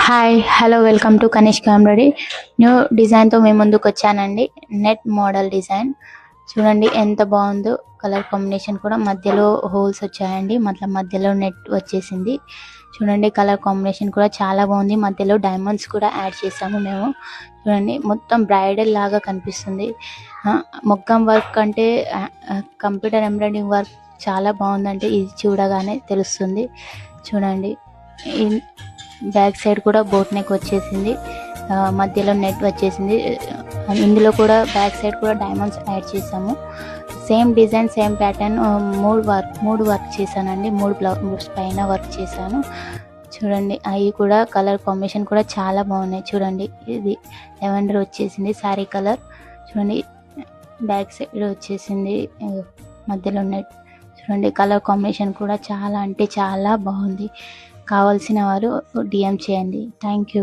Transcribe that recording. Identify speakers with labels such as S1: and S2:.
S1: Hi hello welcome to Kanishka embroidery. New డిజైన్తో మేము ముందుకు వచ్చానండి. నెట్ మోడల్ డిజైన్ చూడండి ఎంత బాగుందో. కలర్ కాంబినేషన్ కూడా మధ్యలో హోల్స్ వచ్చాయండి, మధ్యలో నెట్ వచ్చేసింది. చూడండి కలర్ కాంబినేషన్ కూడా చాలా బాగుంది. మధ్యలో డైమండ్స్ కూడా యాడ్ చేసాము మేము. చూడండి మొత్తం బ్రైడల్ లాగా కనిపిస్తుంది. మొగ్గం వర్క్ అంటే కంప్యూటర్ ఎంబ్రాయిడరింగ్ వర్క్ చాలా బాగుందంటే ఇది చూడగానే తెలుస్తుంది. చూడండి బ్యాక్ సైడ్ కూడా బోట్ నెక్ వచ్చేసింది, మధ్యలో నెట్ వచ్చేసింది. ఇందులో కూడా బ్యాక్ సైడ్ కూడా డైమండ్స్ యాడ్ చేసాము. సేమ్ డిజైన్ సేమ్ ప్యాటర్న్ మూడు వర్క్ చేశానండి. 3 బ్లౌజ్ పైన వర్క్ చేశాను. చూడండి అవి కూడా కలర్ కాంబినేషన్ కూడా చాలా బాగున్నాయి. చూడండి ఇది లెవెండర్ వచ్చేసింది శారీ కలర్. చూడండి బ్యాక్ సైడ్ వచ్చేసింది, మధ్యలో నెట్. చూడండి కలర్ కాంబినేషన్ కూడా చాలా అంటే చాలా బాగుంది. కావాల్సిన వారు DM చేయండి. Thank you.